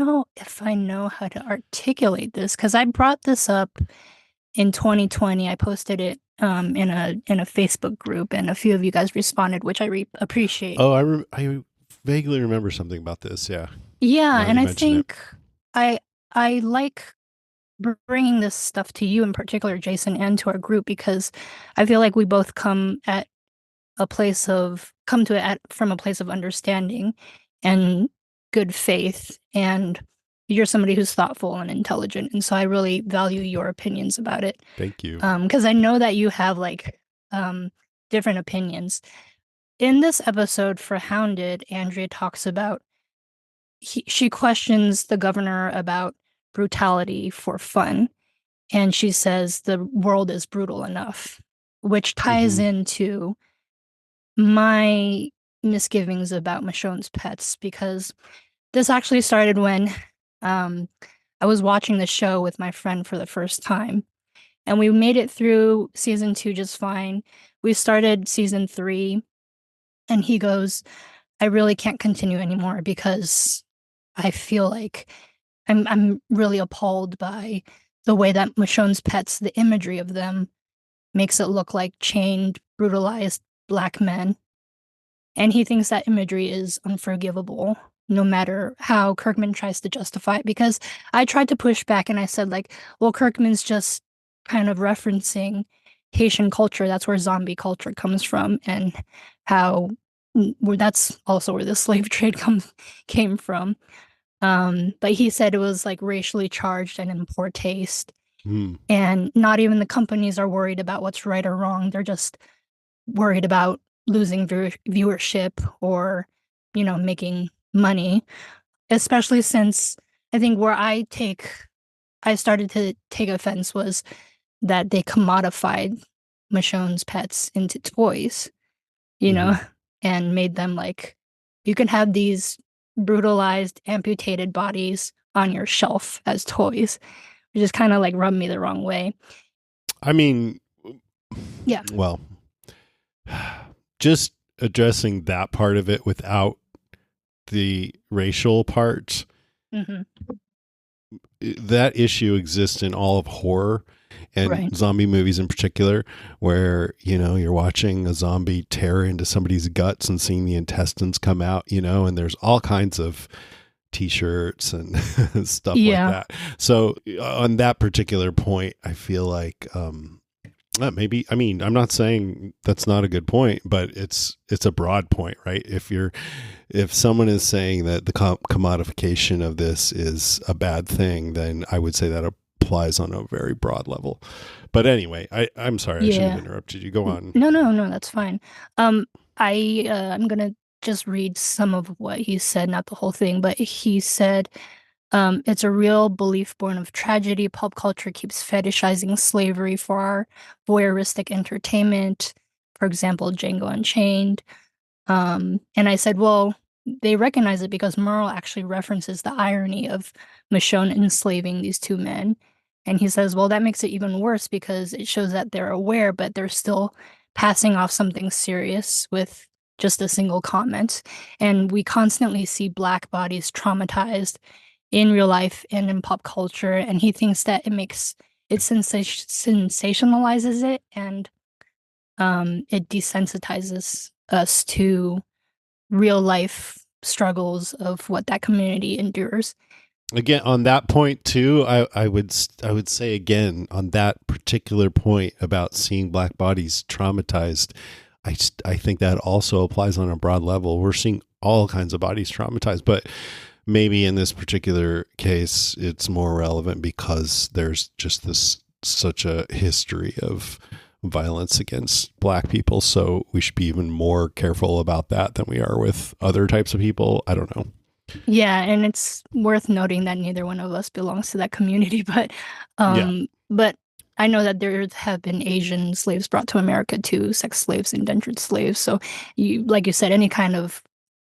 know if I know how to articulate this because I brought this up in 2020. I posted it in a Facebook group, and a few of you guys responded, which I appreciate. Oh, I vaguely remember something about this. Yeah, Yeah, now that and you I mention it. think I I like bringing this stuff to you in particular, Jason, and to our group because I feel like we both come to it from a place of understanding and good faith, and you're somebody who's thoughtful and intelligent, and so I really value your opinions about it. Thank you. Because I know that you have like um different opinions. In this episode for Hounded, Andrea talks about she questions the governor about brutality for fun, and she says the world is brutal enough, which ties Hmm. into my misgivings about Michonne's pets because this actually started when um, I was watching the show with my friend for the first time, and we made it through season two just fine. We started season three, and he goes, I really can't continue anymore because I feel like I'm really appalled by the way that Michonne's pets, the imagery of them, makes it look like chained, brutalized black men. And he thinks that imagery is unforgivable, no matter how Kirkman tries to justify it. Because I tried to push back and I said, like, well, Kirkman's just kind of referencing Haitian culture. That's where zombie culture comes from, and how that's also where the slave trade came from. But he said it was like racially charged and in poor taste. Hmm. And not even the companies are worried about what's right or wrong. They're just worried about losing viewership or, making money, especially since I think where I started to take offense was that they commodified Michonne's pets into toys, you know, Hmm. and made them like, you can have these brutalized, amputated bodies on your shelf as toys, which just kind of like rubbed me the wrong way. I mean, Yeah. well, just addressing that part of it without the racial part, Hmm. that issue exists in all of horror and Right. zombie movies in particular, where you're watching a zombie tear into somebody's guts and seeing the intestines come out, and there's all kinds of t-shirts and stuff like Yeah. that. So on that particular point, I feel like maybe, I mean, I'm not saying that's not a good point, but it's a broad point, right? If someone is saying that the commodification of this is a bad thing, then I would say that applies on a very broad level. But anyway, I'm sorry, I shouldn't have Yeah. interrupted you. Go on. No, no, no, that's fine. Um, I'm gonna just read some of what he said, not the whole thing, but he said, it's a real belief born of tragedy. Pulp culture keeps fetishizing slavery for our voyeuristic entertainment. For example, Django Unchained. And I said, well, they recognize it because Merle actually references the irony of Michonne enslaving these two men. And he says, well, that makes it even worse because it shows that they're aware, but they're still passing off something serious with just a single comment. And we constantly see Black bodies traumatized in real life and in pop culture. And he thinks that it sensationalizes it, and it desensitizes us to real life struggles of what that community endures. Again, on that point too, I would say again on that particular point about seeing black bodies traumatized. I think that also applies on a broad level. We're seeing all kinds of bodies traumatized, but maybe in this particular case, it's more relevant because there's just this such a history of violence against black people. So we should be even more careful about that than we are with other types of people. I don't know. Yeah, and it's worth noting that neither one of us belongs to that community, Yeah. but I know that there have been Asian slaves brought to America too, sex slaves, indentured slaves. So like you said, any kind of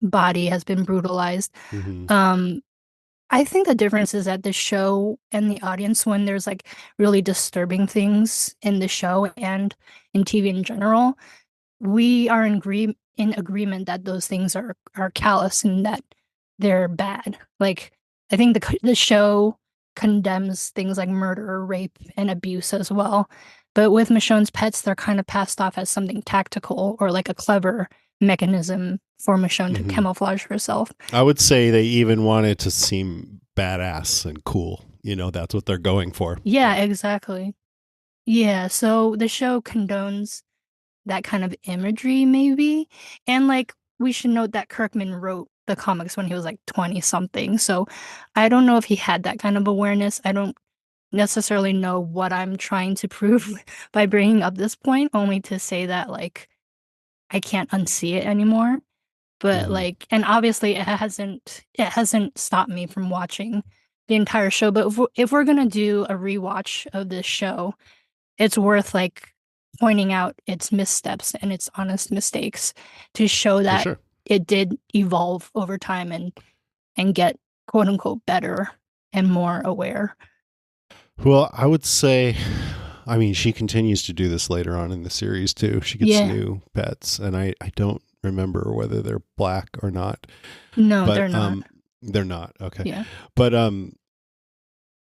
body has been brutalized. Hmm. Um, I think the difference is that the show and the audience, when there's like really disturbing things in the show and in TV in general, we are in agreement that those things are callous and that they're bad. Like I think the show condemns things like murder, rape, and abuse as well. But with Michonne's pets, they're kind of passed off as something tactical or like a clever mechanism for Michonne to Hmm. camouflage herself. I would say they even want it to seem badass and cool. You know, that's what they're going for. Yeah, Yeah. exactly. Yeah, so the show condones that kind of imagery, maybe. And like, we should note that Kirkman wrote the comics when he was like 20 something. So I don't know if he had that kind of awareness. I don't necessarily know what I'm trying to prove by bringing up this point, only to say that like I can't unsee it anymore. But Hmm. like, and obviously it hasn't stopped me from watching the entire show. But if we're gonna do a rewatch of this show, it's worth like pointing out its missteps and its honest mistakes to show For that sure. it did evolve over time and get quote unquote better and more aware. Well, I would say, I mean, she continues to do this later on in the series too. She gets Yeah. new pets, and I don't remember whether they're black or not, No, but they're not. they're not okay. Yeah. But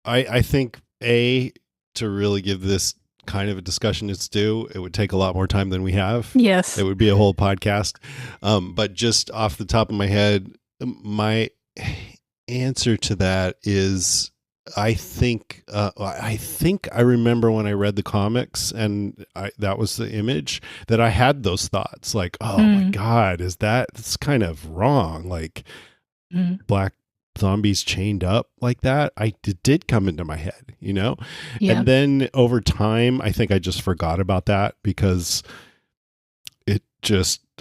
I think to really give this kind of a discussion its due, it would take a lot more time than we have. It Yes. would be a whole podcast. But just off the top of my head, my answer to that is I think I remember when I read the comics and that was the image that I had those thoughts like, oh my Mm, God, that's kind of wrong. Like mm. black zombies chained up like that. It did come into my head, you know? Yeah. And then over time, I think I just forgot about that because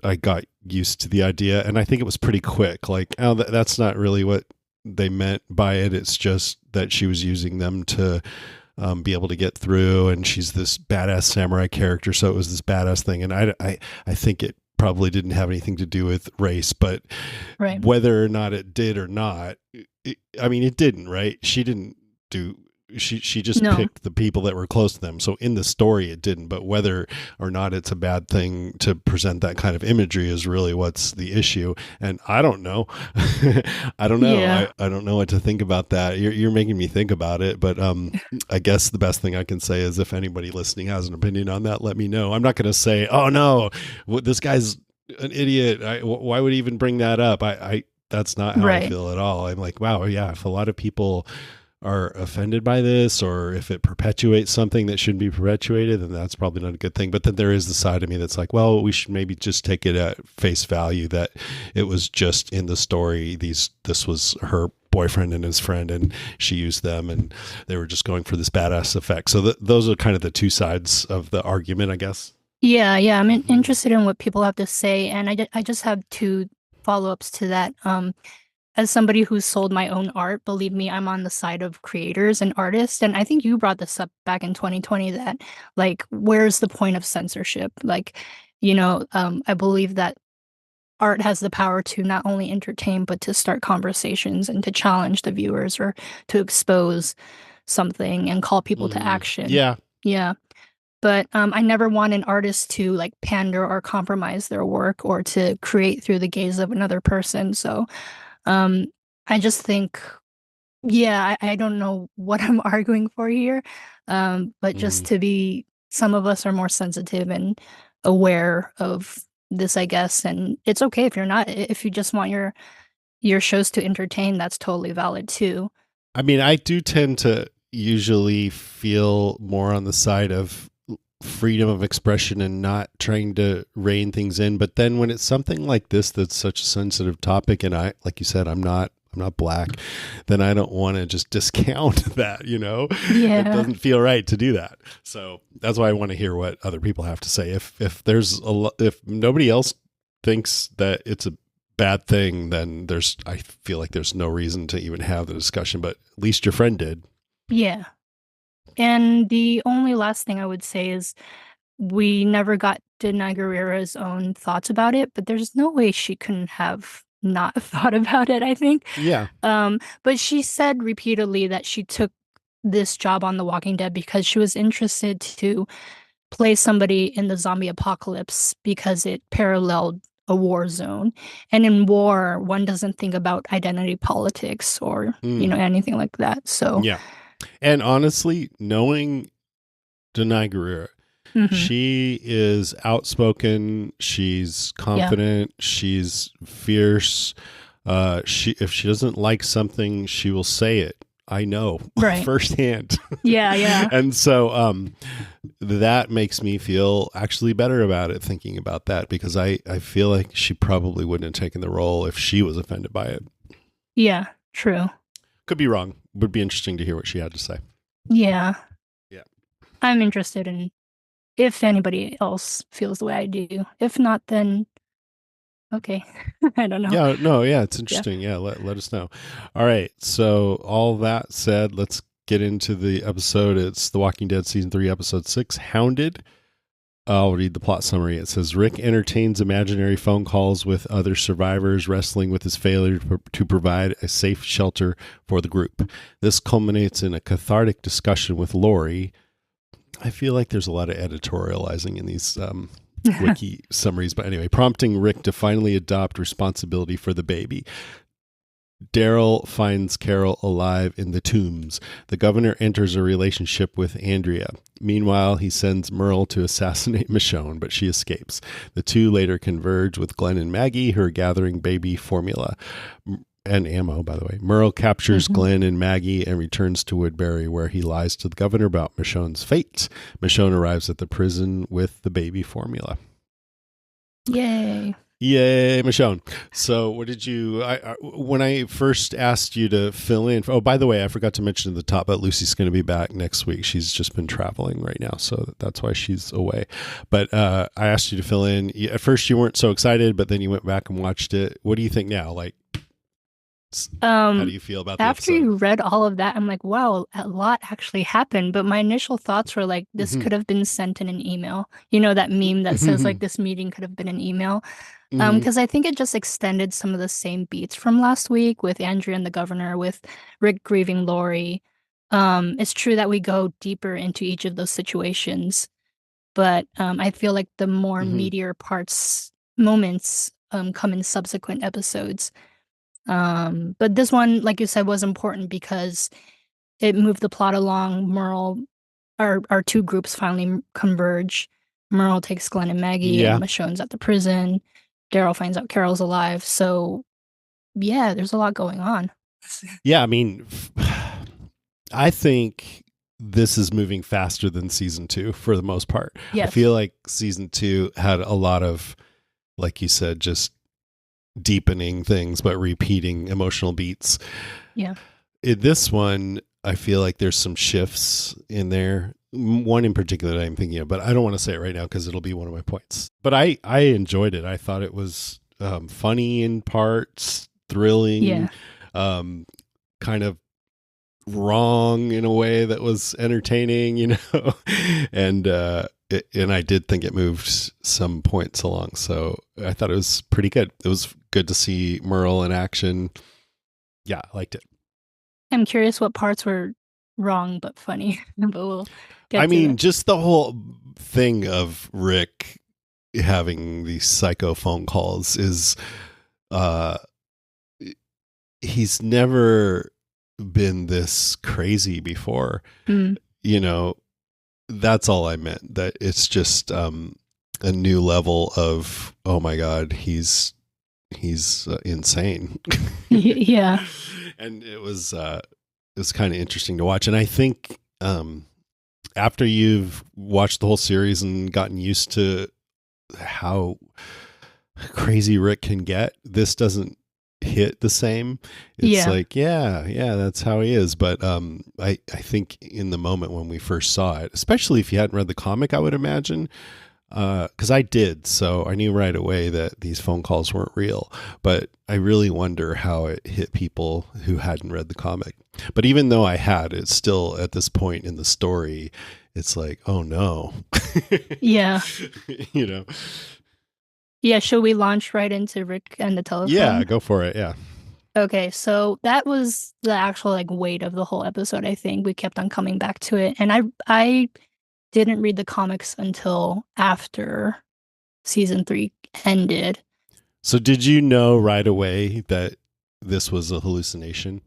I got used to the idea. And I think it was pretty quick. Like, oh, that's not really what they meant by it. It's just that she was using them to be able to get through. And she's this badass samurai character. So it was this badass thing. And I think it probably didn't have anything to do with race, but Right. whether or not it did or not, I mean, it didn't, right? She didn't do. She just No. picked the people that were close to them. So in the story, it didn't. But whether or not it's a bad thing to present that kind of imagery is really what's the issue. And I don't know. I don't know. Yeah. I don't know what to think about that. You're making me think about it. But I guess the best thing I can say is if anybody listening has an opinion on that, let me know. I'm not going to say, oh no, this guy's an idiot. Why would he even bring that up? I that's not how I Right. feel at all. I'm like, wow, yeah, if a lot of people are offended by this or if it perpetuates something that shouldn't be perpetuated, then that's probably not a good thing. But then there is the side of me that's like, well, we should maybe just take it at face value that it was just in the story. This was her boyfriend and his friend and she used them and they were just going for this badass effect. So those are kind of the two sides of the argument, I guess. Yeah, yeah. I'm interested in what people have to say, and I just have two follow-ups to that. As somebody who's sold my own art, believe me, I'm on the side of creators and artists. And I think you brought this up back in 2020 that, like, where's the point of censorship? Like, I believe that art has the power to not only entertain, but to start conversations and to challenge the viewers or to expose something and call people to action. Yeah. Yeah. But I never want an artist to like pander or compromise their work or to create through the gaze of another person. So um, I just think, yeah, I don't know what I'm arguing for here. But just Mm. to be, some of us are more sensitive and aware of this, I guess. And it's okay if you're not, if you just want your shows to entertain, that's totally valid too. I mean, I do tend to usually feel more on the side of freedom of expression and not trying to rein things in. But then when it's something like this that's such a sensitive topic, and like you said, I'm not black, then I don't want to just discount that, you know? It Yeah. doesn't feel right to do that. So that's why I want to hear what other people have to say. If there's if nobody else thinks that it's a bad thing, then I feel like there's no reason to even have the discussion, but at least your friend did. Yeah. And the only last thing I would say is we never got Denai Guerrera's own thoughts about it, but there's no way she couldn't have not thought about it, I think. Yeah. But she said repeatedly that she took this job on The Walking Dead because she was interested to play somebody in the zombie apocalypse because it paralleled a war zone. And in war, one doesn't think about identity politics or, Mm, anything like that. So, yeah. And honestly, knowing Denai Guerrero, mhm, she is outspoken. She's yeah, confident. She's fierce. She if she doesn't like something, she will say it. I know right. firsthand, Yeah, yeah, and so that makes me feel actually better about it. Thinking about that because I feel like she probably wouldn't have taken the role if she was offended by it. yeah, true. Could be wrong. Would be interesting to hear what she had to say. Yeah, Yeah. I'm interested in if anybody else feels the way I do. If not, then okay. I don't know. Yeah, no, yeah, it's Yeah. interesting. Yeah, let us know. All right. So, all that said, let's get into the episode. It's The Walking Dead season 3 episode 6, Hounded. I'll read the plot summary. It says Rick entertains imaginary phone calls with other survivors, wrestling with his failure to provide a safe shelter for the group. This culminates in a cathartic discussion with Lori. I feel like there's a lot of editorializing in these wiki summaries, but anyway, prompting Rick to finally adopt responsibility for the baby. Daryl finds Carol alive in the tombs. The governor enters a relationship with Andrea. Meanwhile, he sends Merle to assassinate Michonne, but she escapes. The two later converge with Glenn and Maggie, who are gathering baby formula and ammo, by the way. Merle captures Mhm. Glenn and Maggie and returns to Woodbury, where he lies to the governor about Michonne's fate. Michonne arrives at the prison with the baby formula. Yay. Yay, Michonne. So, what did you? When I first asked you to fill in. Oh, by the way, I forgot to mention at the top that Lucy's going to be back next week. She's just been traveling right now, so that's why she's away. But I asked you to fill in. At first, you weren't so excited, but then you went back and watched it. What do you think now? Like, how do Um, you feel about the After episode? you read all of that, I'm like, wow, a lot actually happened. But my initial thoughts were like, this Mm-hmm. could have been sent in an email. You know, that meme that says Mm-hmm. like this meeting could have been an email. Mm-hmm. Because I think it just extended some of the same beats from last week with Andrea and the governor, with Rick grieving Lori. It's true that we go deeper into each of those situations, but I feel like the more Mm-hmm. meatier parts, moments, come in subsequent episodes. But this one, like you said, was important because it moved the plot along. Our two groups finally converge. Merle takes Glenn and Maggie, and Yeah. Michonne's at the prison. Daryl finds out Carol's alive. So yeah, there's a lot going on. Yeah. I mean, I think this is moving faster than season 2 for the most part. I Yes. feel like season 2 had a lot of, like you said, just deepening things, but repeating emotional beats. Yeah. In this one, I feel like there's some shifts in there. One in particular that I'm thinking of, but I don't want to say it right now because it'll be one of my points. But I enjoyed it. I thought it was funny in parts, thrilling, Yeah. um, kind of wrong in a way that was entertaining, and and I did think it moved some points along. So I thought it was pretty good. It was good to see Merle in action. Yeah, I liked it. I'm curious what parts were wrong but funny, but we'll I get to mean, that. just the whole thing of Rick having these psycho phone calls is uh he's never been this crazy before. Mm. You know, that's all I meant. That it's just a new level of, oh my god, he's insane. Yeah. And it was kind of interesting to watch. And I think after you've watched the whole series and gotten used to how crazy Rick can get, this doesn't hit the same. It's Yeah. like, yeah, that's how he is. But I think in the moment when we first saw it, especially if you hadn't read the comic, I would imagine, because I did, so I knew right away that these phone calls weren't real. But I really wonder how it hit people who hadn't read the comic. But even though I had, it's still at this point in the story, it's like, oh no, Yeah. you know. Yeah. Should we launch right into Rick and the Yeah, telephone? go for it. Yeah. Okay, so that was the actual like weight of the whole episode, I think. We kept on coming back to it. And I didn't read the comics until after season 3 ended. So did you know right away that this was a hallucination?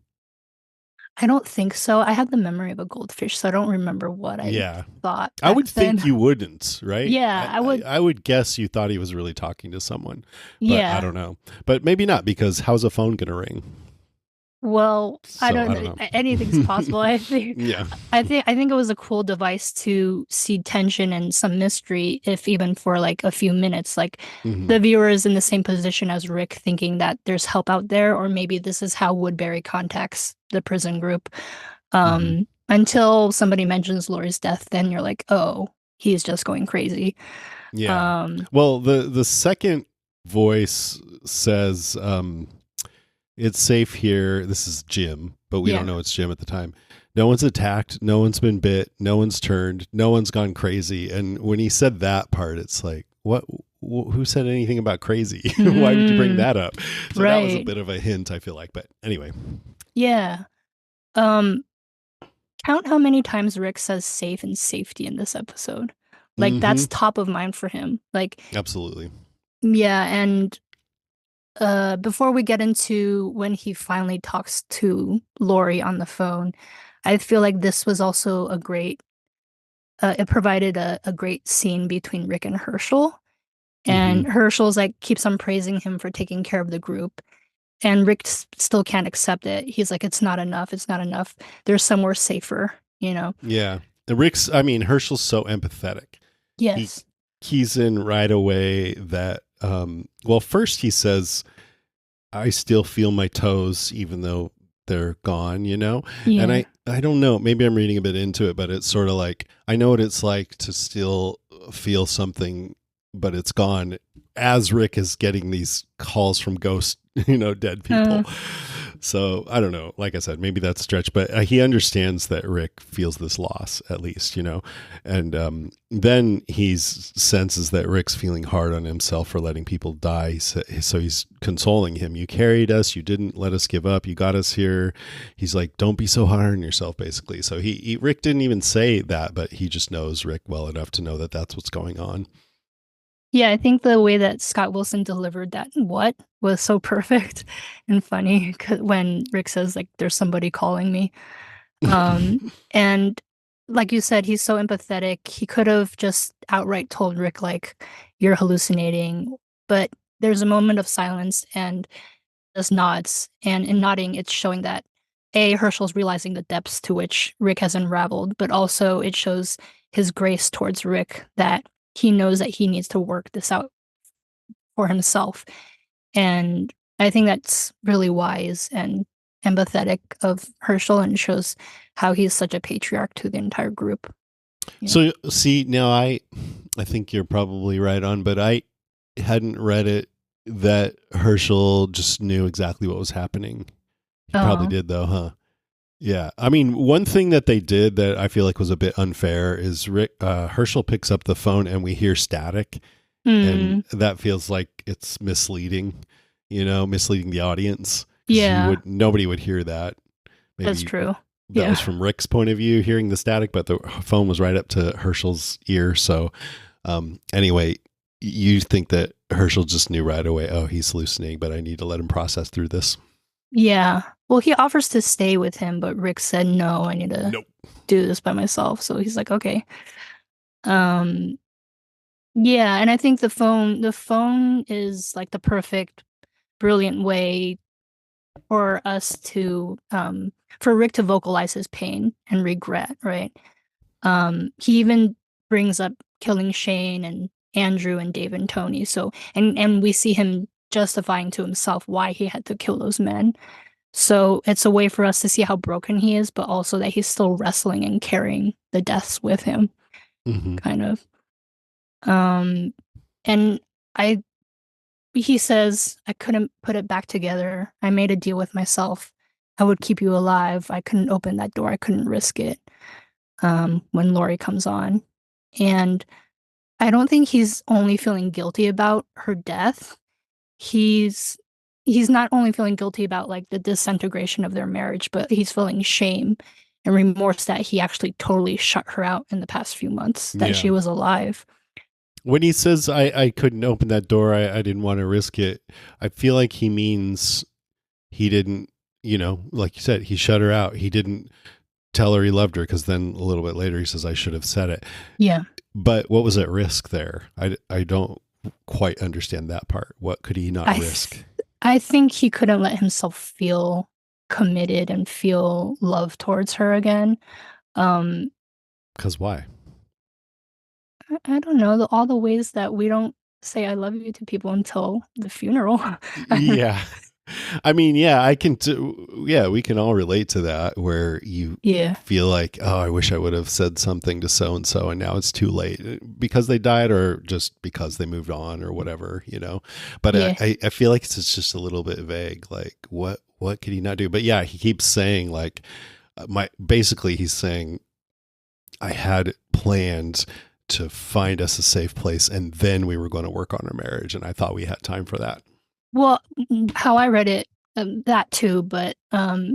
I don't think so. I had the memory of a goldfish, so I don't remember what I Yeah. thought I back would think then. you wouldn't, right? Yeah, I would. I would guess you thought he was really talking to someone, but I Yeah. don't know. But maybe not because how's a phone going to ring? Well, I So don't I know. don't Anything's know. possible. Yeah. I think it was a cool device to seed tension and some mystery, if even for like a few minutes. Like Hmm. the viewer is in the same position as Rick, thinking that there's help out there, or maybe this is how Woodbury contacts the prison group. Hmm. Until somebody mentions Lori's death, then you're like, oh, he's just going crazy. Yeah. Um, Well, the second voice says, it's safe here. This is Jim, but we don't yeah. know it's Jim at the time. No one's attacked. No one's been bit. No one's turned. No one's gone crazy. And when he said that part, it's like, what? Who said anything about crazy? Why would you bring Mm, that up? So that was a right. bit of a hint, I feel like. But anyway. Yeah. Um, Count how many times Rick says safe and safety in this episode. Like Hmm. that's top of mind for him. Like, Absolutely. yeah, and before we get into when he finally talks to Lori on the phone, I feel like this was also a great it provided a great scene between Rick and Herschel. Hmm. And Herschel's like keeps on praising him for taking care of the group. And Rick still can't accept it. He's like, it's not enough. It's not enough. There's somewhere safer, you know? Yeah. I mean, Herschel's so empathetic. He Yes. keys in right away that, well, first he says, I still feel my toes even though they're gone, you know? And Yeah. I don't know, maybe I'm reading a bit into it, but it's sort of like I know what it's like to still feel something but it's gone as Rick is getting these calls from ghost, dead Uh, people. So, I don't know. Like I said, maybe that's a stretch, but he understands that Rick feels this loss at least, and then he senses that Rick's feeling hard on himself for letting people die. So he's consoling him. You carried us. You didn't let us give up. You got us here. He's like, don't be so hard on yourself, basically. So Rick didn't even say that, but he just knows Rick well enough to know that that's what's going on. yeah, I think the way that Scott Wilson delivered that what was so perfect and funny when Rick says like there's somebody calling me. And like you said, he's so empathetic. He could have just outright told Rick like you're hallucinating, but there's a moment of silence and just nods. And in nodding, it's showing that A, Herschel's realizing the depths to which Rick has unraveled, but also it shows his grace towards Rick that he knows that he needs to work this out for himself. And I think that's really wise and empathetic of Herschel and shows how he's such a patriarch to the entire group. Yeah. So see, now I think you're probably right on, but I hadn't read it that Herschel just knew exactly what was happening. He probably Oh. did though, huh? Yeah. I mean, one thing that they did that I feel like was a bit unfair is Herschel picks up the phone and we hear static, and Hmm. that feels like it's misleading, misleading the audience because Yeah, nobody would hear that. that's Maybe true. that was Yeah. from Rick's point of view, hearing the static, but the phone was right up to Herschel's ear. So, anyway, you think that Herschel just knew right away, oh, he's hallucinating, but I need to let him process through this. Yeah. Well, he offers to stay with him, but Rick said, no, I need to Nope. do this by myself. So he's like, okay. Um, yeah, and I think the phone is like the perfect, brilliant way for us to for Rick to vocalize his pain and regret, right? He even brings up killing Shane and Andrew and Dave and Tony. So and we see him justifying to himself why he had to kill those men. So it's a way for us to see how broken he is, but also that he's still wrestling and carrying the deaths with him, Hmm. kind of. Um, and I he says, I couldn't put it back together. I made a deal with myself. I would keep you alive. I couldn't open that door. I couldn't risk it. When Lori comes on. And I don't think he's only feeling guilty about her death. He's he's not only feeling guilty about like the disintegration of their marriage, but he's feeling shame and remorse that he actually totally shut her out in the past few months that Yeah. she was alive. When he says I couldn't open that door, I didn't want to risk it, I feel like he means he didn't, like you said, he shut her out. He didn't tell her he loved her, because then a little bit later he says, I should have said it. Yeah. But what was at risk there? I don't quite understand that part. What could he not I th- risk? I think he couldn't let himself feel committed and feel love towards her again. Um, Because why? I don't know, all the ways that we don't say I love you to people until the funeral. Yeah. I mean, yeah, yeah, we can all relate to that, where you Yeah. feel like, oh, I wish I would have said something to so and so, and now it's too late, because they died or just because they moved on or whatever. But Yeah. I feel like it's just a little bit vague. Like, what could he not do? But yeah, he keeps saying, like, basically he's saying, I had planned to find us a safe place, and then we were going to work on our marriage, and I thought we had time for that. Well, how I read it, that too, but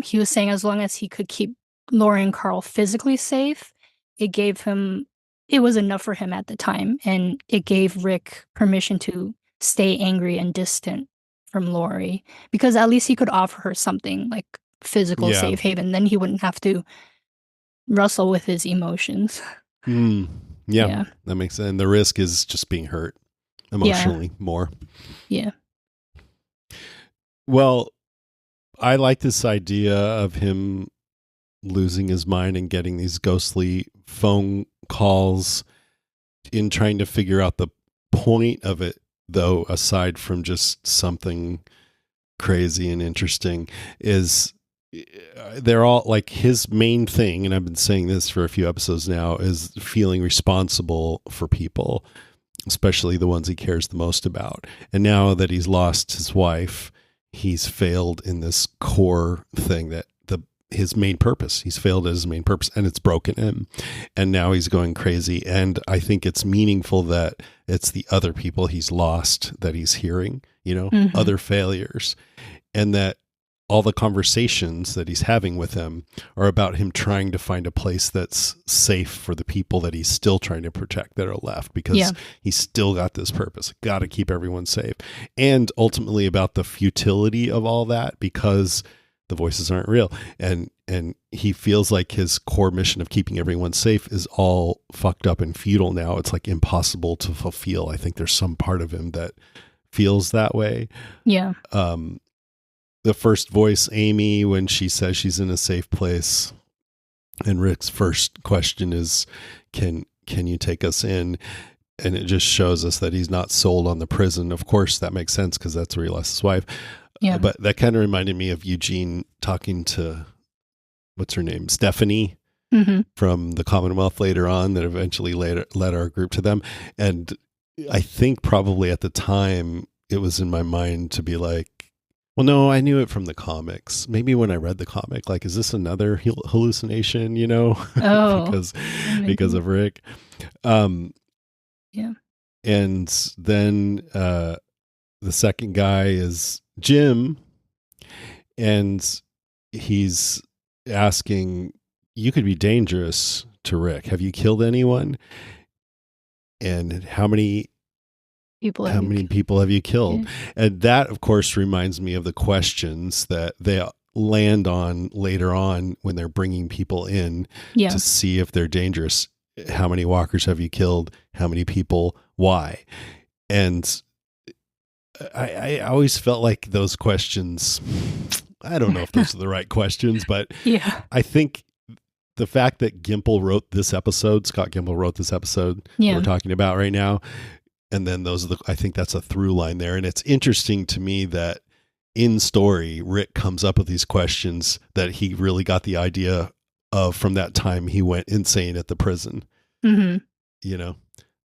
he was saying as long as he could keep Lori and Carl physically safe, it gave him, it was enough for him at the time, and it gave Rick permission to stay angry and distant from Lori because at least he could offer her something like physical Yeah. safe haven. Then he wouldn't have to wrestle with his emotions. Mm, yeah, Yeah, that makes sense. And the risk is just being hurt yeah, emotionally more. yeah, Well, I like this idea of him losing his mind and getting these ghostly phone calls, in trying to figure out the point of it, though, aside from just something crazy and interesting, is they're all like, his main thing, and I've been saying this for a few episodes now, is feeling responsible for people, especially the ones he cares the most about. And now that he's lost his wife, he's failed in this core thing, that his main purpose. He's failed at his main purpose, and it's broken him. And now he's going crazy. And I think it's meaningful that it's the other people he's lost that he's hearing, hmm, other failures, and that all the conversations that he's having with them are about him trying to find a place that's safe for the people that he's still trying to protect that are left, yeah, because he's still got this purpose, got to keep everyone safe. And ultimately about the futility of all that, because the voices aren't real. And he feels like his core mission of keeping everyone safe is all fucked up and futile now. It's like impossible to fulfill. I think there's some part of him that feels that way. yeah, Um, the first voice, Amy, when she says she's in a safe place, and Rick's first question is, can you take us in? And it just shows us that he's not sold on the prison. Of course, that makes sense, because that's where he lost his wife. yeah, But that kind of reminded me of Eugene talking to, what's her name, Stephanie hmm, from the Commonwealth later on, that eventually later led our group to them. And I think probably at the time it was in my mind to be like, well, no, I knew it from the comics. Maybe when I read the comic, like, is this another hallucination? oh, because maybe, of Rick. Um, yeah, and then the second guy is Jim, and he's asking, you could be dangerous to Rick. Have you killed anyone? And people have how you many killed? people have you Yeah, killed? And that, of course, reminds me of the questions that they land on later on when they're bringing people in yeah, to see if they're dangerous. How many walkers have you killed? How many people? Why? And I always felt like those questions, I don't know if those are the right questions, but yeah, I think the fact that Scott Gimple wrote this episode that we're yeah, talking about right now, and then I think that's a through line there. And it's interesting to me that in story, Rick comes up with these questions that he really got the idea of from that time he went insane at the prison, hmm, you know?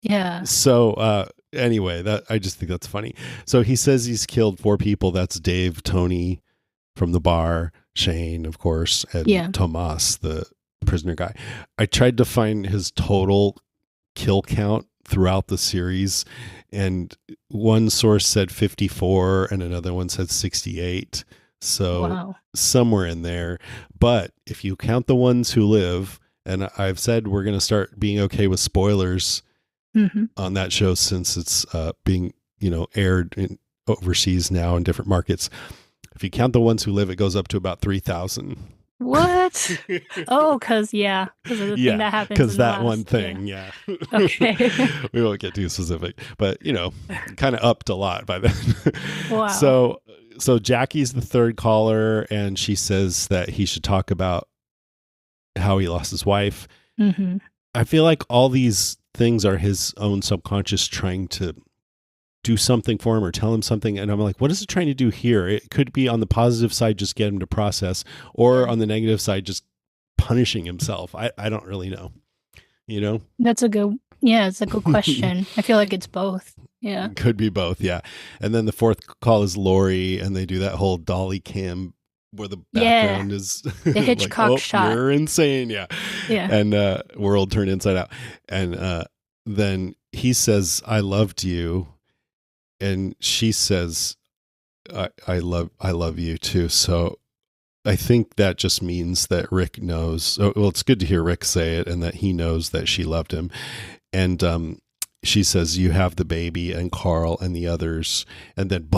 yeah, So, anyway, that I just think that's funny. So he says he's killed 4 people. That's Dave, Tony from the bar, Shane, of course, and yeah. Tomas, the prisoner guy. I tried to find his total kill count throughout the series, and one source said 54 and another one said 68. So Wow. somewhere in there. But if you count the ones who live, and I've said we're going to start being okay with spoilers Mhm. on that show since it's being aired overseas now in different markets. If you count the ones who live, it goes up to about 3,000. What? Oh, yeah, because of the thing Yeah, that happens because in the that one last, yeah. thing, yeah. Okay. We won't get too specific, but kind of upped a lot by then. Wow. so, so Jackie's the third caller, and she says that he should talk about how he lost his wife. Mhm. I feel like all these things are his own subconscious trying to do something for him or tell him something. And I'm like, what is it trying to do here? It could be on the positive side, just get him to process, or Yeah. on the negative side, just punishing himself. I don't really know, you know? That's a good, yeah, it's a good question. I feel like it's both. Yeah. Could be both. Yeah. And then the fourth call is Lori, and they do that whole dolly cam where the Yeah. background is The like, Hitchcock oh, shot. you're insane. Yeah. Yeah. And world turned inside out. And then he says, I loved you. And she says, I love you too. So I think that just means that Rick knows. Well, it's good to hear Rick say it and that he knows that she loved him. And she says, you have the baby and Carl and the others. And then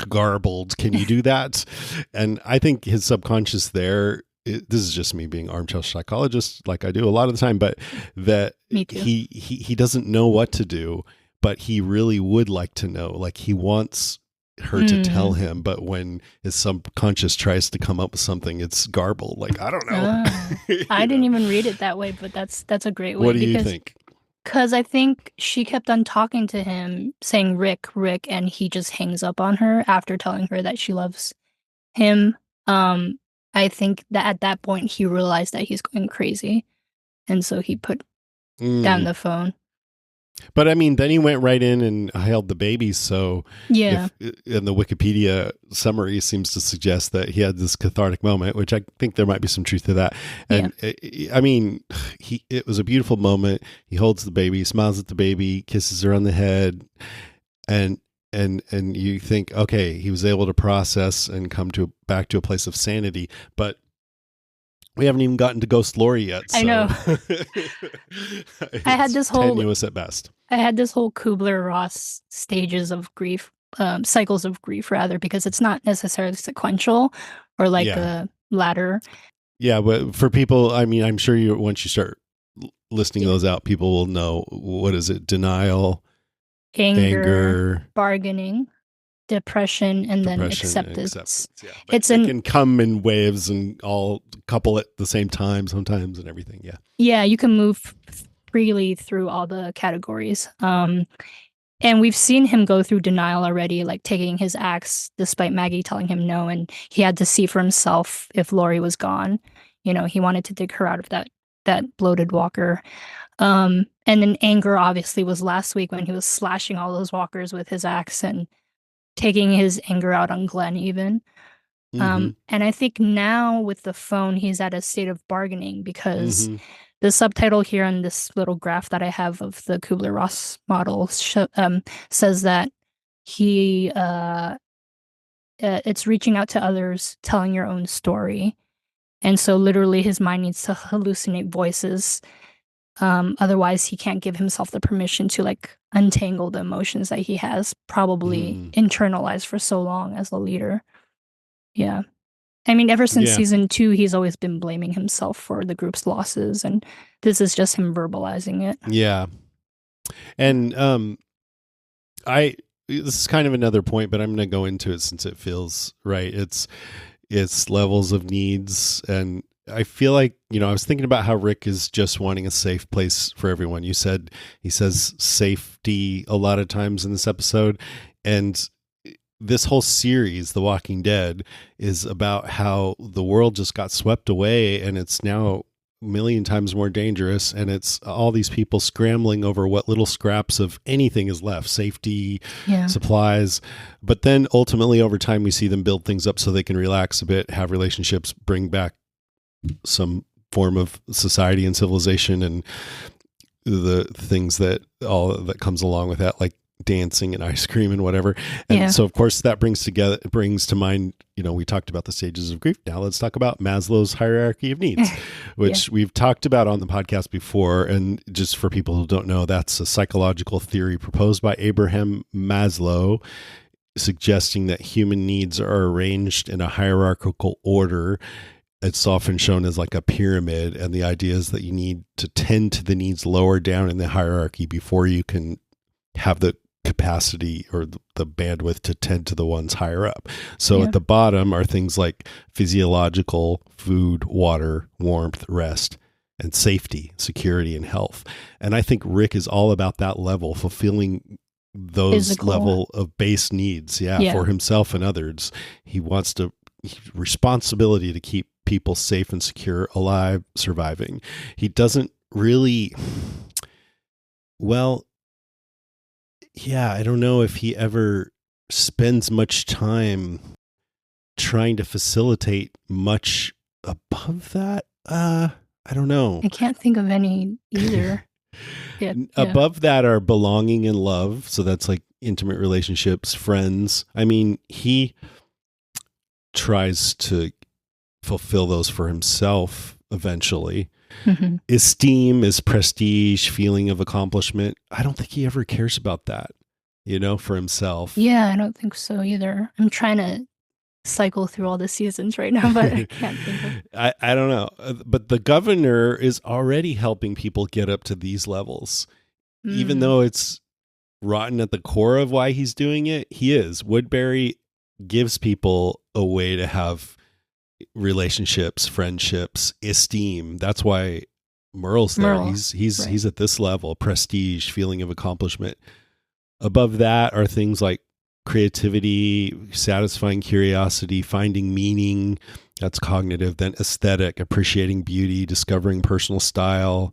garbled. Can you do that? And I think his subconscious there, this is just me being armchair psychologist like I do a lot of the time, but that Me too. he doesn't know what to do, but he really would like to know. Like he wants her to tell him, but when his subconscious tries to come up with something, it's garbled. Like, I don't know. I didn't even read it that way, but that's a great way What do you think? because I think she kept on talking to him, saying Rick, Rick, and he just hangs up on her after telling her that she loves him. Um, I think that at that point he realized that he's going crazy, and so he put down Mm. the phone. But I mean, then he went right in and held the baby. So Yeah, and the Wikipedia summary seems to suggest that he had this cathartic moment, which I think there might be some truth to that. yeah. And I mean, it was a beautiful moment. He holds the baby, smiles at the baby, kisses her on the head, and and you think, okay, he was able to process and come to back to a place of sanity, but we haven't even gotten to Ghost Lori yet. So I know. I had it's this whole tenuous at best. I had this whole Kubler-Ross stages of grief, cycles of grief rather, because it's not necessarily sequential or like Yeah. a ladder. Yeah, but for people, I mean, I'm sure once you start listing Yeah. those out, people will know what is it: denial, Anger, anger, bargaining, depression, and then depression, and acceptance. acceptance. Yeah, but It's it an can come in waves and all couple at the same time sometimes, and everything. Yeah. Yeah, you can move freely through all the categories. And we've seen him go through denial already, like taking his axe despite Maggie telling him no, and he had to see for himself if Lori was gone. You know, he wanted to dig her out of that bloated walker. And then anger obviously was last week when he was slashing all those walkers with his axe and taking his anger out on Glenn even. Mm-hmm. And I think now with the phone, he's at a state of bargaining because Mm-hmm. the subtitle here on this little graph that I have of the Kubler-Ross model says that he it's reaching out to others, telling your own story. And so literally his mind needs to hallucinate voices. Otherwise he can't give himself the permission to like untangle the emotions that he has probably Mm. internalized for so long as a leader. Yeah. I mean, ever since Yeah. season 2, he's always been blaming himself for the group's losses, and this is just him verbalizing it. Yeah. And I this is kind of another point, but I'm going to go into it since it feels right. It's levels of needs, and I feel like, I was thinking about how Rick is just wanting a safe place for everyone. You said he says safety a lot of times in this episode, and this whole series, The Walking Dead, is about how the world just got swept away and it's now a million times more dangerous, and it's all these people scrambling over what little scraps of anything is left, safety, Yeah. supplies. But then ultimately over time we see them build things up so they can relax a bit, have relationships, bring back some form of society and civilization, and the things that comes along with that, like dancing and ice cream and whatever. And Yeah. so of course that brings to mind, we talked about the stages of grief. Now let's talk about Maslow's hierarchy of needs, Yeah. which we've talked about on the podcast before. And just for people who don't know, that's a psychological theory proposed by Abraham Maslow, suggesting that human needs are arranged in a hierarchical order. It's often shown as like a pyramid, and the idea is that you need to tend to the needs lower down in the hierarchy before you can have the capacity or the bandwidth to tend to the ones higher up. So Yeah. at the bottom are things like physiological, food, water, warmth, rest, and safety, security, and health. And I think Rick is all about that level, fulfilling those Physical. level of base needs, yeah, Yeah. for himself and others. He wants to responsibility to keep people safe and secure, alive, surviving. He doesn't really, well, yeah, I don't know if he ever spends much time trying to facilitate much above that. I don't know. I can't think of any either. Yeah. Yeah. Above that are belonging and love. So that's like intimate relationships, friends. I mean, he tries to fulfill those for himself eventually. Hmm. Esteem is prestige, feeling of accomplishment. I don't think he ever cares about that, for himself. Yeah, I don't think so either. I'm trying to cycle through all the seasons right now, but I can't think of. I don't know. But the governor is already helping people get up to these levels. Even Mm, though it's rotten at the core of why he's doing it, he is. Woodbury gives people a way to have relationships, friendships, esteem. That's why Merle's there. Merle. He's Right. at this level, prestige, feeling of accomplishment. Above that are things like creativity, satisfying curiosity, finding meaning. That's cognitive. Then aesthetic, appreciating beauty, discovering personal style.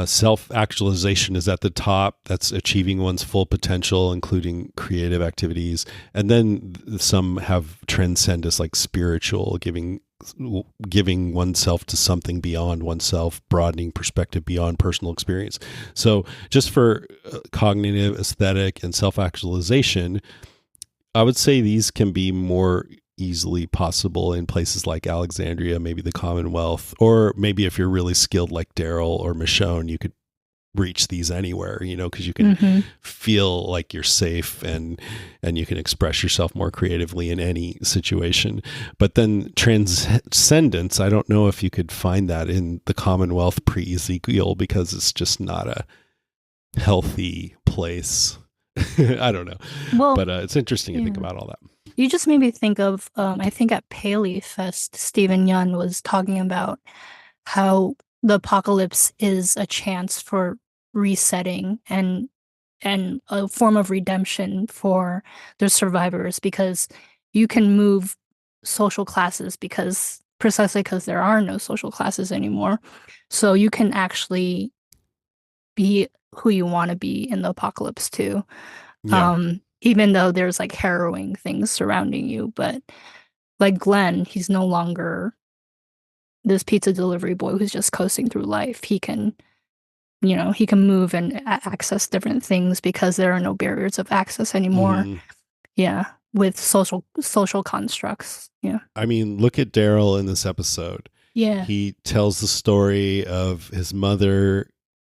Self-actualization is at the top. That's achieving one's full potential, including creative activities. And then some have transcendence, like spiritual, giving oneself to something beyond oneself, broadening perspective beyond personal experience. So just for cognitive, aesthetic, and self-actualization, I would say these can be more easily possible in places like Alexandria, maybe the Commonwealth, or maybe if you're really skilled like Daryl or Michonne, you could reach these anywhere, because you can Hmm. feel like you're safe and you can express yourself more creatively in any situation. But then transcendence, I don't know if you could find that in the Commonwealth pre-Ezekiel, because it's just not a healthy place. I don't know. Well, But it's interesting to think yeah. about all that. You just made me think of, I think at Paley Fest, Stephen Yun was talking about how the apocalypse is a chance for resetting and a form of redemption for the survivors because you can move social classes precisely because there are no social classes anymore. So you can actually be who you want to be in the apocalypse too. Yeah. Even though there's like harrowing things surrounding you, but like Glenn, he's no longer this pizza delivery boy who's just coasting through life. He can move and access different things because there are no barriers of access anymore. Mhm. Yeah, with social constructs. Yeah. I mean, look at Daryl in this episode. Yeah. He tells the story of his mother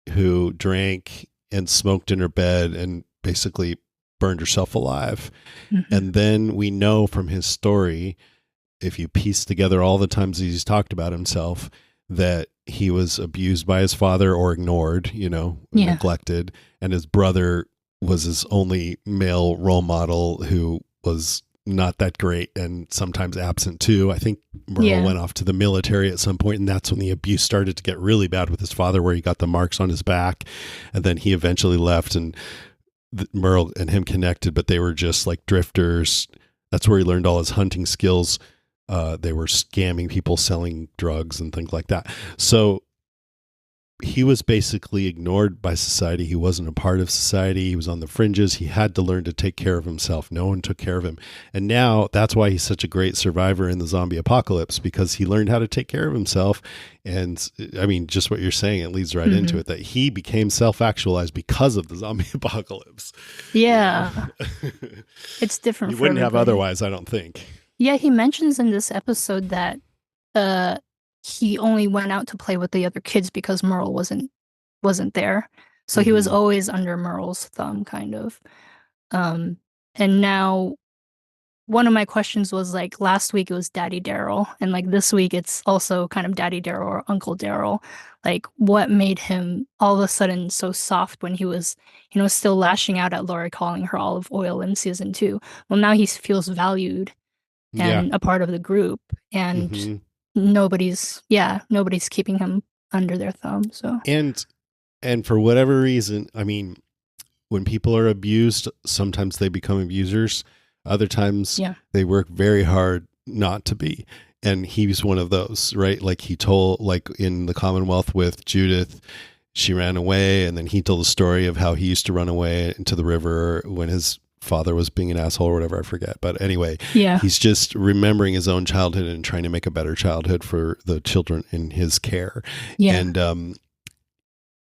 who drank and smoked in her bed and basically burned herself alive. Hmm. And then we know from his story, if you piece together all the times he's talked about himself, that he was abused by his father or ignored, Yeah. neglected. And his brother was his only male role model who was not that great and sometimes absent too. I think Merle Yeah. went off to the military at some point, and that's when the abuse started to get really bad with his father, where he got the marks on his back. And then he eventually left, and Merle and him connected, but they were just like drifters. That's where he learned all his hunting skills. They were scamming people, selling drugs and things like that. So he was basically ignored by society. He wasn't a part of society. He was on the fringes. He had to learn to take care of himself. No one took care of him. And now that's why he's such a great survivor in the zombie apocalypse, because he learned how to take care of himself. And I mean, just what you're saying, it leads right into Hmm. it, that he became self-actualized because of the zombie apocalypse. Yeah. It's You different for wouldn't have everybody. otherwise, I don't think. Yeah, he mentions in this episode that uh he only went out to play with the other kids because Merle wasn't there. So he was Hmm. always under Merle's thumb, kind of. Um, and now one of my questions was like last week it was Daddy Daryl, and like this week it's also kind of Daddy Daryl or Uncle Daryl. Like what made him all of a sudden so soft when he was, still lashing out at Lori calling her olive oil in season two. Well, now he feels valued Yeah. and a part of the group, and Hmm. nobody's keeping him under their thumb. So And for whatever reason, I mean, when people are abused, sometimes they become abusers. Other times yeah, they work very hard not to be. And he's one of those, right? Like he told, like in the Commonwealth with Judith, she ran away. And then he told the story of how he used to run away into the river when his father was being an asshole or whatever. I forget. But anyway, yeah, he's just remembering his own childhood and trying to make a better childhood for the children in his care. yeah, And,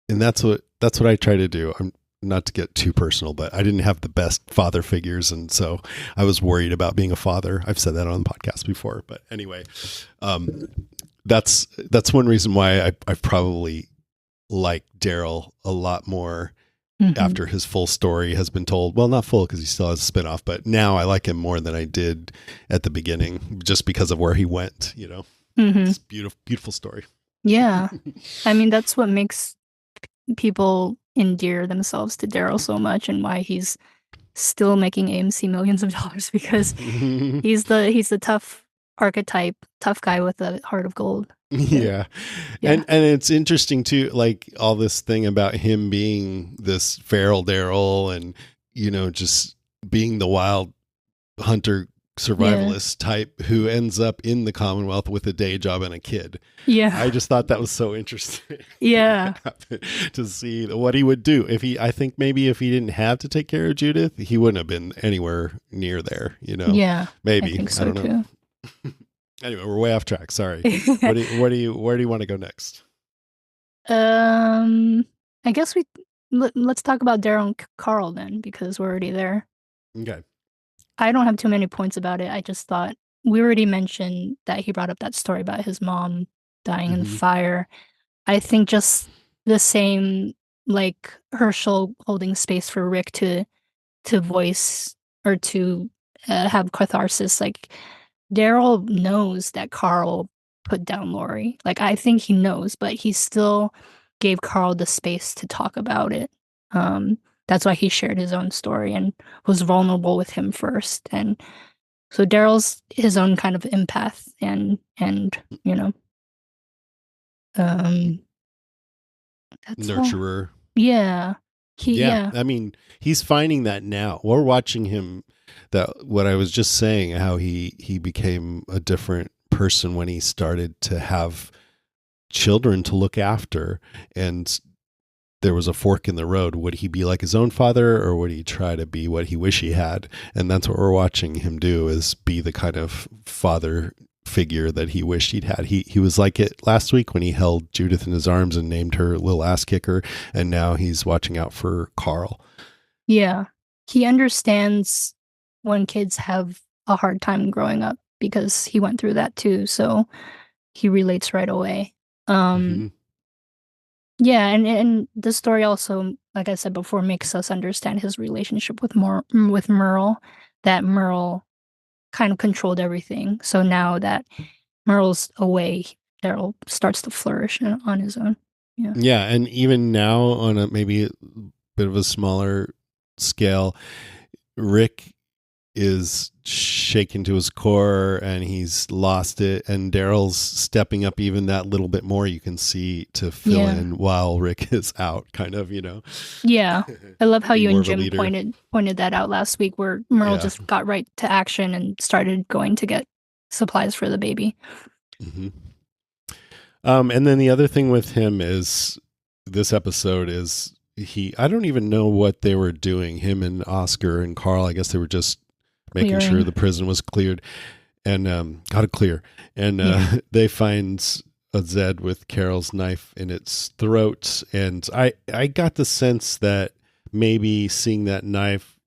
that's what I try to do. I'm not to get too personal, but I didn't have the best father figures, and so I was worried about being a father. I've said that on the podcast before, but anyway, um, that's one reason why I probably like Daryl a lot more hmm after his full story has been told. Well, not full because he still has a spinoff, but now I like him more than I did at the beginning, just because of where he went. hmm It's beautiful, beautiful story. yeah. I mean, that's what makes people endear themselves to Daryl so much and why he's still making AMC millions of dollars because he's the tough archetype, tough guy with a heart of gold. Yeah. Yeah. Yeah. And it's interesting too, like all this thing about him being this feral Daryl and, just being the wild hunter Yeah. survivalist type who ends up in the Commonwealth with a day job and a kid. I Yeah. just thought that was so interesting Yeah. to see what he would do I think maybe if he didn't have to take care of Judith, he wouldn't have been anywhere near there. Yeah. I Maybe, think I so don't know. too. Anyway, we're way off track. Sorry. Where do you want to go next? Um, I guess let's talk about Daryl and Carl then because we're already there. Okay. I don't have too many points about it. I just thought we already mentioned that he brought up that story about his mom dying in the Hmm. fire. I think just the same, like Herschel holding space for Rick to voice or to have catharsis. Like Daryl knows that Carl put down Lori. Like I think he knows, but he still gave Carl the space to talk about it. That's why he shared his own story and was vulnerable with him first. And so Daryl's his own kind of empath and you know, um, that's all. Nurturer. Yeah. Yeah. Yeah. I mean, he's finding that now. We're watching him, that what I was just saying, how he became a different person when he started to have children to look after, and there was a fork in the road. Would he be like his own father, or would he try to be what he wish he had? And that's what we're watching him do, is be the kind of father figure that he wished he'd had. He was like it last week when he held Judith in his arms and named her little ass kicker, and now he's watching out for Carl. Yeah. He understands when kids have a hard time growing up because he went through that too, so he relates right away. Um Hmm. yeah, and the story also, like I said before, makes us understand his relationship with Merle, that Merle kind of controlled everything. So now that Merle's away, Daryl starts to flourish on his own. Yeah. Yeah, and even now on a maybe a bit of a smaller scale, Rick is shaken to his core and he's lost it, and Daryl's stepping up even that little bit more, you can see, to fill Yeah. in while Rick is out, kind of, Yeah. I love how be you more and of a Jim leader. pointed that out last week where Merle Yeah. just got right to action and started going to get supplies for the baby. Hmm. And then the other thing with him is, this episode is, I don't even know what they were doing, him and Oscar and Carl. I guess they were just making sure Clearing. the prison was cleared, and got it clear. And Yeah. they find a Zed with Carol's knife in its throat, and I got the sense that maybe seeing that knife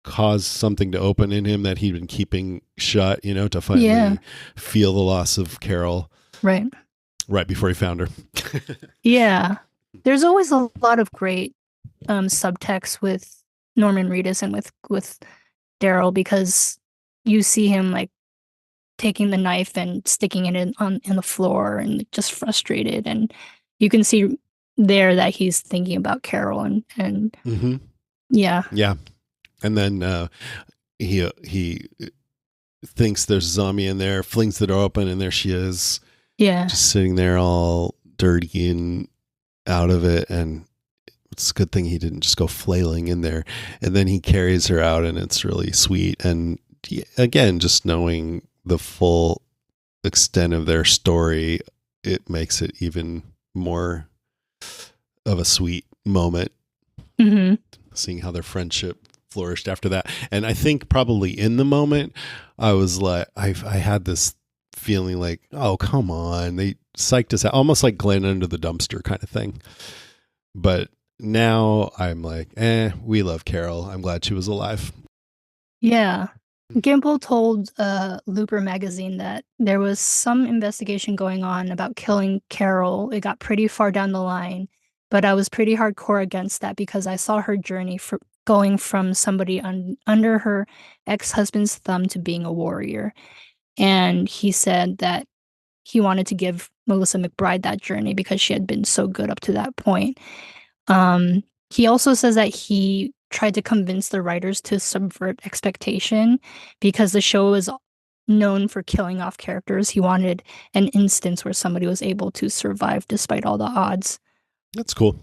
caused something to open in him that he'd been keeping shut, to Yeah. finally feel the loss of Carol. Right. right before he found her. Yeah. There's always a lot of great subtext with Norman Reedus and with Daryl because you see him like taking the knife and sticking it in the floor and just frustrated, and you can see there that he's thinking about Carol and Hmm. yeah. Yeah, and then he thinks there's a zombie in there, flings the door open, and there she is, Yeah. just sitting there all dirty and out of it. And it's a good thing he didn't just go flailing in there. And then he carries her out, and it's really sweet. And again, just knowing the full extent of their story, it makes it even more of a sweet moment, Hmm. seeing how their friendship flourished after that. And I think probably in the moment, I was like, I had this feeling like, oh, come on. They psyched us out, almost like Glenn under the dumpster kind of thing. But now I'm like, we love Carol. I'm glad she was alive. Yeah. Gimple told Looper magazine that there was some investigation going on about killing Carol. It got pretty far down the line, but I was pretty hardcore against that because I saw her journey for going from somebody under her ex-husband's thumb to being a warrior. And he said that he wanted to give Melissa McBride that journey because she had been so good up to that point. He also says that he tried to convince the writers to subvert expectation because the show is known for killing off characters. He wanted an instance where somebody was able to survive despite all the odds. That's cool.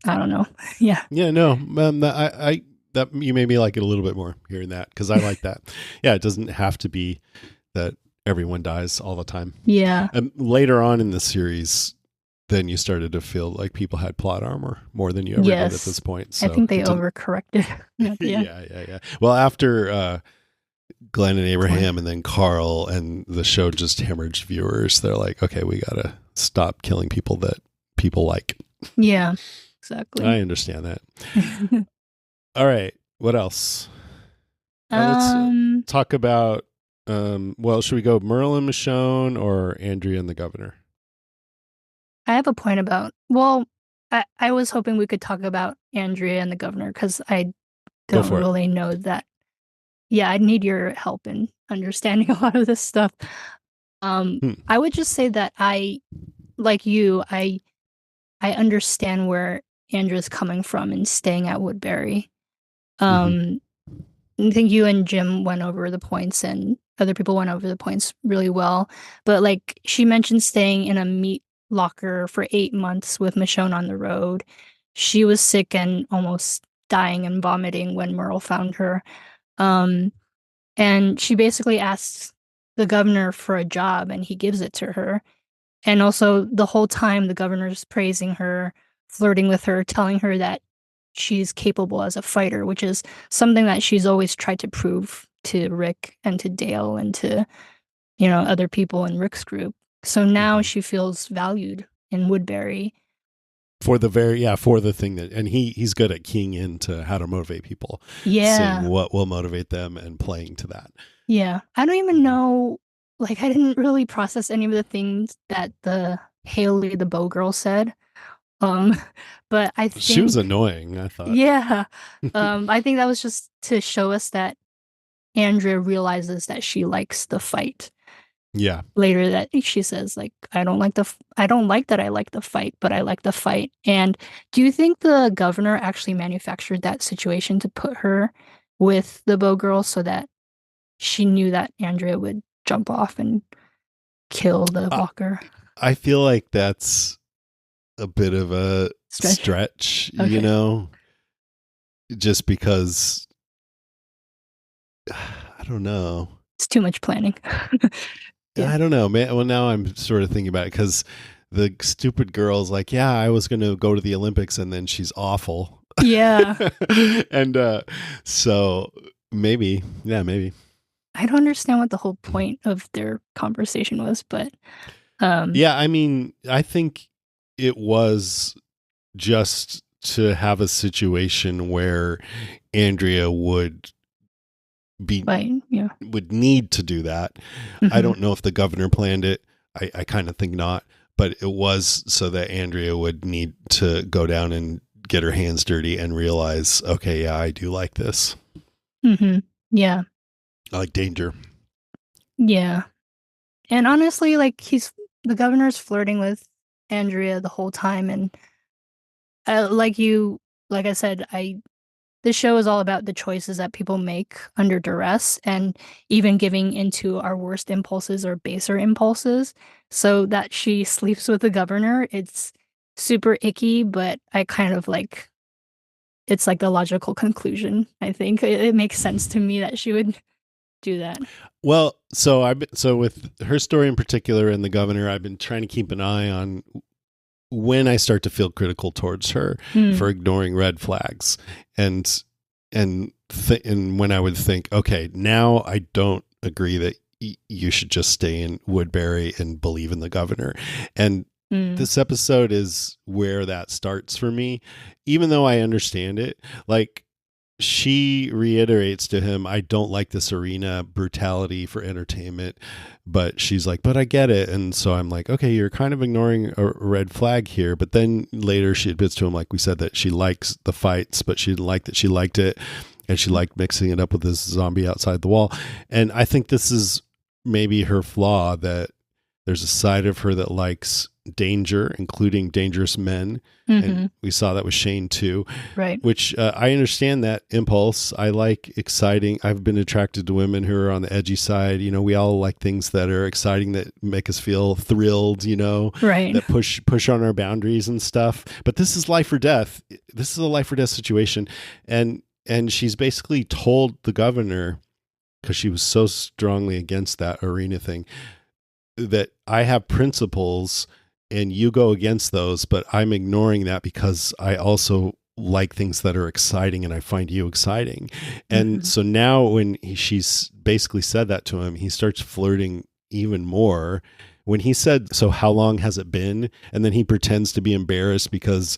I don't know. Yeah. Yeah, no, I that you made me like it a little bit more hearing that, because I like that. Yeah, it doesn't have to be that everyone dies all the time. Yeah. And later on in the series, then you started to feel like people had plot armor more than you ever did at this Yes. point. I So think they it didn't. overcorrected. Yeah. Yeah. Yeah. Well, after Glenn and Glenn. Abraham, and then Carl, and the show just hemorrhaged viewers. They're like, okay, we gotta stop killing people that people like. Yeah. I Exactly. understand that. All right, what else? Let's um, talk about. Well, should we go Merlin, Michonne, or Andrea and the Governor? I have a point about, well, I was hoping we could talk about Andrea and the governor because I Go don't for it. really know that. Yeah, I need your help in understanding a lot of this stuff. Hmm. I would just say that like you, I understand where Andrea's coming from and staying at Woodbury. Mm-hmm. Um, I think you and Jim went over the points and other people went over the points really well. But like she mentioned staying in a meat locker for 8 months with Michonne on the road. She was sick and almost dying and vomiting when Merle found her. Um, and she basically asks the governor for a job and he gives it to her. And also the whole time the governor's praising her, flirting with her, telling her that she's capable as a fighter, which is something that she's always tried to prove to Rick and to Dale and to, other people in Rick's group. So now Mm-hmm. she feels valued in Woodbury. For the thing that, and he's good at keying into how to motivate people, seeing Yeah. what will motivate them and playing to that. Yeah. I don't even Mm-hmm. know, like, I didn't really process any of the things that the Haley, the bow girl, said. Um, but I She was think, annoying, I thought. yeah, I think that was just to show us that Andrea realizes that she likes the fight. Yeah. Later, that she says, like, I don't like that I like the fight, but I like the fight. And do you think the governor actually manufactured that situation to put her with the bow girl so that she knew that Andrea would jump off and kill the I, walker? I feel like that's a bit of a Stretch. stretch, Okay. just because I don't know. It's too much planning. Yeah. I don't know, man. Well, now I'm sort of thinking about it because the stupid girl's like, yeah, I was going to go to the Olympics, and then she's awful. Yeah. And so maybe, yeah, maybe. I don't understand what the whole point of their conversation was, but um Yeah, I mean, I think it was just to have a situation where Andrea be but yeah. would need to do that. I Hmm. don't know if the governor planned it. I kind of think not, but it was so that Andrea would need to go down and get her hands dirty and realize, okay, yeah, I do like this. Mhm. Yeah. I like danger. Yeah. And honestly, like the governor's flirting with Andrea the whole time, and like like I said, I this show is all about the choices that people make under duress and even giving into our worst impulses or baser impulses. So that she sleeps with the governor, it's super icky, but I kind of like it's like the logical conclusion. I think it makes sense to me that she would do that. Well, so with her story in particular and the governor, I've been trying to keep an eye on when I start to feel critical towards her Mm, for ignoring red flags, and and when I would think, okay, now I don't agree that you should just stay in Woodbury and believe in the governor. And mm, this episode is where that starts for me, even though I understand it. Like, she reiterates to him, I don't like this arena brutality for entertainment. But she's like, but I get it. And so I'm like, okay, you're kind of ignoring a red flag here. But then later she admits to him, like we said, that she likes the fights, but she didn't like that she liked it. And she liked mixing it up with this zombie outside the wall. And I think this is maybe her flaw, that there's a side of her that likes danger, including dangerous men. And hmm. we saw that with Shane too, Right. which I understand that impulse. I like exciting. I've been attracted to women who are on the edgy side. You know, we all like things that are exciting, that make us feel thrilled, you know, Right. that push on our boundaries and stuff. But this is life or death. This is a life or death situation. And she's basically told the governor, because she was so strongly against that arena thing, that I have principles and you go against those, but I'm ignoring that because I also like things that are exciting and I find you exciting. And Hmm. so now when she's basically said that to him, he starts flirting even more. When he said, so how long has it been? And then he pretends to be embarrassed because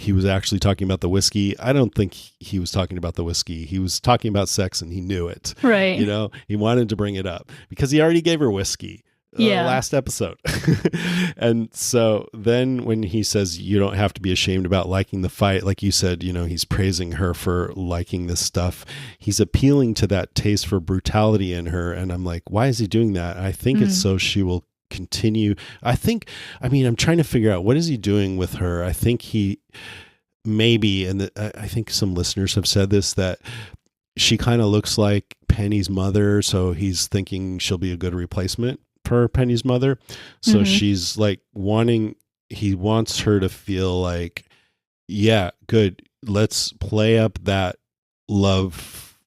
he was actually talking about the whiskey. I don't think he was talking about the whiskey. He was talking about sex and he knew it. You Right. know, he wanted to bring it up because he already gave her whiskey Yeah. last episode. And so then when he says, you don't have to be ashamed about liking the fight, like you said, you know, he's praising her for liking this stuff. He's appealing to that taste for brutality in her. And I'm like, why is he doing that? I think it's Mm. so she will continue. I mean, I'm trying to figure out, what is he doing with her? I think he maybe, and I think some listeners have said this, that she kind of looks like Penny's mother. So he's thinking she'll be a good replacement for Penny's mother. So Hmm. she's like he wants her to feel like, yeah, good. Let's play up that love,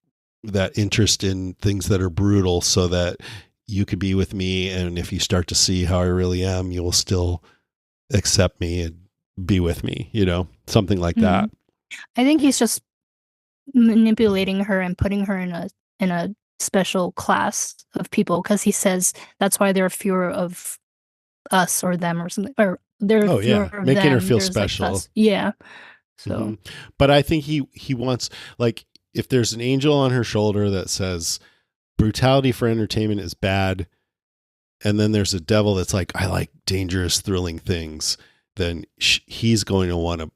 that interest in things that are brutal, so that you could be with me. And if you start to see how I really am, you will still accept me and be with me, you know, something like Hmm. that. I think he's just manipulating her and putting her in a special class of people because he says that's why there are fewer of us or them or something, or there are Oh fewer yeah, of making her them. feel There's like special. us. Yeah. Hmm. So. But I think he wants, like, if there's an angel on her shoulder that says brutality for entertainment is bad, and then there's a devil that's like, I like dangerous, thrilling things, then he's going to want to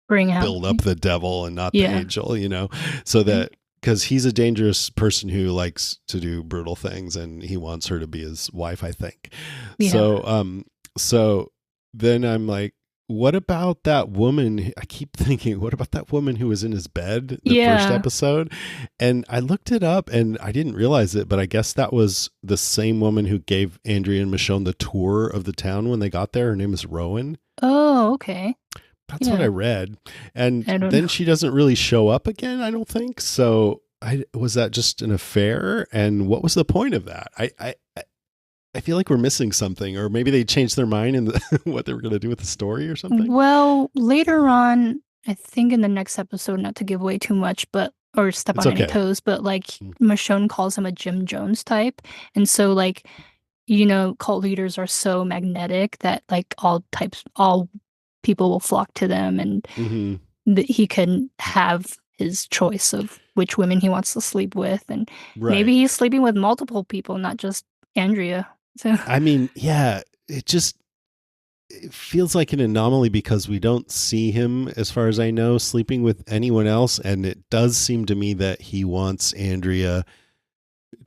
Bring out. build up the devil and not the Yeah. angel, you know, so Right. that, because he's a dangerous person who likes to do brutal things and he wants her to be his wife, I think. Yeah. So then I'm like, what about that woman? I keep thinking, what about that woman who was in his bed the first Yeah. episode? And I looked it up and I didn't realize it, but I guess that was the same woman who gave Andrea and Michonne the tour of the town when they got there. Her name is Rowan. Oh, okay. That's what I Yeah. read. And I don't know. then she doesn't really show up again, I don't think. So I was that just an affair? And what was the point of that? I feel like we're missing something, or maybe they changed their mind in what they were going to do with the story or something. Well, later on, I think in the next episode, not to give away too much, but or step It's on any okay. toes, but like Mm. Michonne calls him a Jim Jones type. And so like, cult leaders are so magnetic that like all people will flock to them and Mm-hmm. that he can have his choice of which women he wants to sleep with. And Right. maybe he's sleeping with multiple people, not just Andrea. So, I mean, yeah. it just it feels like an anomaly because we don't see him, as far as I know, sleeping with anyone else. And it does seem to me that he wants Andrea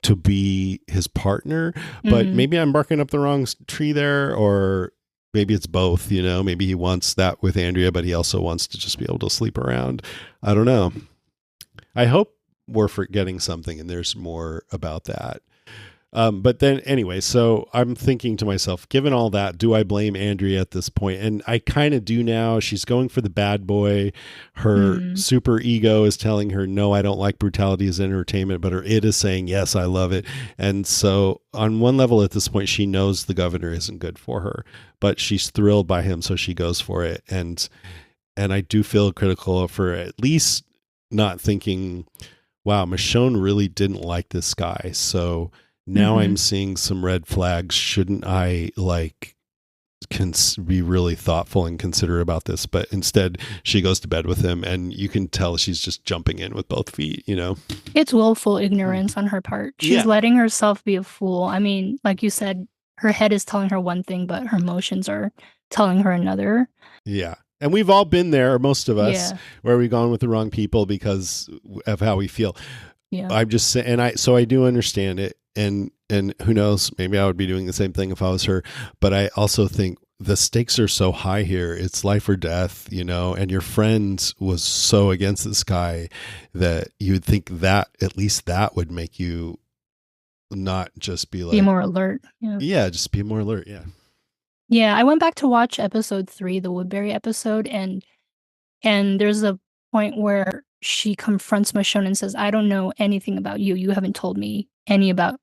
to be his partner. But Mhm. maybe I'm barking up the wrong tree there, or maybe it's both. Maybe he wants that with Andrea, but he also wants to just be able to sleep around. I don't know. I hope we're forgetting something and there's more about that. But then anyway, so I'm thinking to myself, given all that, do I blame Andrea at this point? And I kind of do now. She's going for the bad boy. Her Mm. super ego is telling her, no, I don't like brutality as entertainment, but her id is saying, yes, I love it. And so on one level at this point, she knows the governor isn't good for her, but she's thrilled by him. So she goes for it. And I do feel critical of her at least not thinking, wow, Michonne really didn't like this guy. So now I'm Mhm. seeing some red flags. Shouldn't I be really thoughtful and considerate about this? But instead, she goes to bed with him, and you can tell she's just jumping in with both feet. It's willful ignorance on her part. She's Yeah. letting herself be a fool. I mean, like you said, her head is telling her one thing, but her emotions are telling her another. Yeah. And we've all been there, most of us, Yeah. where we've gone with the wrong people because of how we feel. Yeah. I'm just saying, so I do understand it, and who knows, maybe I would be doing the same thing if I was her. But I also think the stakes are so high here; it's life or death. And your friend was so against this guy that you'd think that at least that would make you not just be Be like, more alert. Yeah. yeah, just be more alert. Yeah, Yeah, I went back to watch episode 3, the Woodbury episode, and there's a point where she confronts Michonne and says, "I don't know anything about you. You haven't told me any about